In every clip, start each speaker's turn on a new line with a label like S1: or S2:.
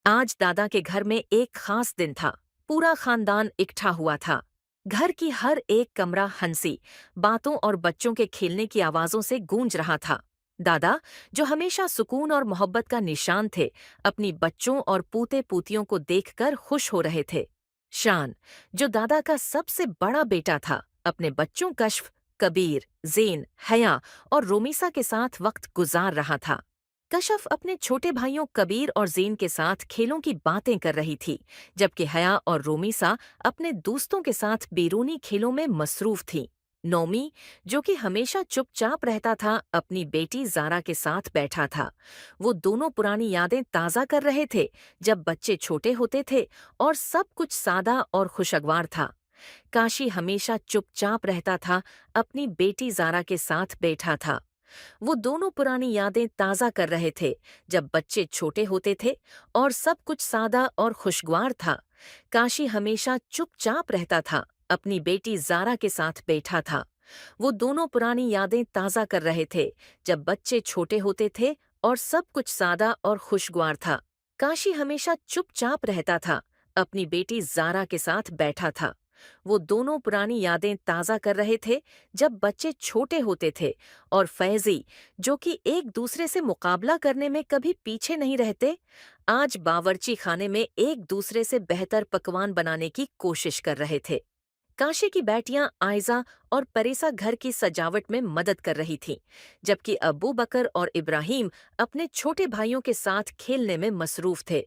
S1: आज दादा के घर में एक खास दिन था। पूरा खानदान इकट्ठा हुआ था। घर की हर एक कमरा हंसी, बातों और बच्चों के खेलने की आवाजों से गूंज रहा था। दादा, जो हमेशा सुकून और मोहब्बत का निशान थे, अपनी बच्चों और पोते पोतियों को देखकर खुश हो रहे थे। शान, जो दादा का सबसे बड़ा बेटा था, अपने बच्चों कश्फ, कबीर, ज़ेन, हया और रोमीसा के साथ वक्त गुजार रहा था। कशफ अपने छोटे भाइयों कबीर और ज़ेन के साथ खेलों की बातें कर रही थी, जबकि हया और रोमीसा अपने दोस्तों के साथ बैरूनी खेलों में मसरूफ थी। नौमी, जो कि हमेशा चुपचाप रहता था, अपनी बेटी जारा के साथ बैठा था। वो दोनों पुरानी यादें ताज़ा कर रहे थे, जब बच्चे छोटे होते थे और सब कुछ सादा और खुशगवार था। काशी हमेशा चुपचाप रहता था, अपनी बेटी जारा के साथ बैठा था। वो दोनों पुरानी यादें ताज़ा कर रहे थे, जब बच्चे छोटे होते थे और सब कुछ सादा और खुशगवार था। काशी हमेशा चुपचाप रहता था, अपनी बेटी जारा के साथ बैठा था। वो दोनों पुरानी यादें ताज़ा कर रहे थे, जब बच्चे छोटे होते थे और सब कुछ सादा और खुशगवार था। काशी हमेशा चुपचाप रहता था, अपनी बेटी जारा के साथ बैठा था। वो दोनों पुरानी यादें ताज़ा कर रहे थे, जब बच्चे छोटे होते थे और फैज़ी, जो कि एक दूसरे से मुकाबला करने में कभी पीछे नहीं रहते, आज बावर्ची खाने में एक दूसरे से बेहतर पकवान बनाने की कोशिश कर रहे थे। काशी की बेटियां आयजा और परेसा घर की सजावट में मदद कर रही थीं, जबकि अब्बू बकर और इब्राहिम अपने छोटे भाइयों के साथ खेलने में मसरूफ थे।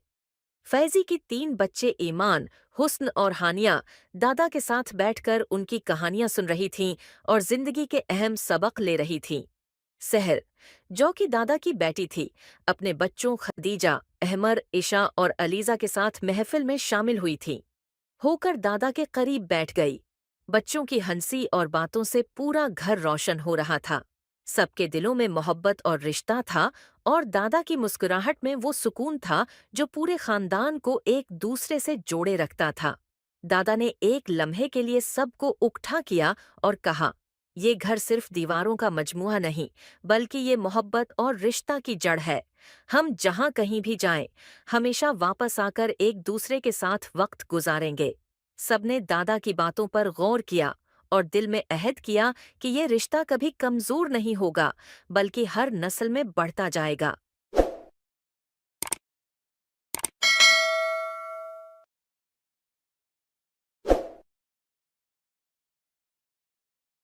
S1: फैजी की तीन बच्चे ईमान, हुस्न और हानिया दादा के साथ बैठकर उनकी कहानियां सुन रही थीं और जिंदगी के अहम सबक ले रही थीं। सहर, जो कि दादा की बेटी थी, अपने बच्चों खदीजा, अहमर, इशा और अलीजा के साथ महफिल में शामिल हुई थी। होकर दादा के करीब बैठ गई। बच्चों की हंसी और बातों से पूरा घर रोशन हो रहा था। सबके दिलों में मोहब्बत और रिश्ता था, और दादा की मुस्कुराहट में वो सुकून था जो पूरे खानदान को एक दूसरे से जोड़े रखता था। दादा ने एक लम्हे के लिए सबको उकठा किया और कहा, ये घर सिर्फ दीवारों का मजमुआ नहीं, बल्कि ये मोहब्बत और रिश्ता की जड़ है। हम जहाँ कहीं भी जाएं, हमेशा वापस आकर एक दूसरे के साथ वक्त गुजारेंगे। सबने दादा की बातों पर गौर किया और दिल में अहद किया कि ये रिश्ता कभी कमजोर नहीं होगा, बल्कि हर नस्ल में बढ़ता जाएगा।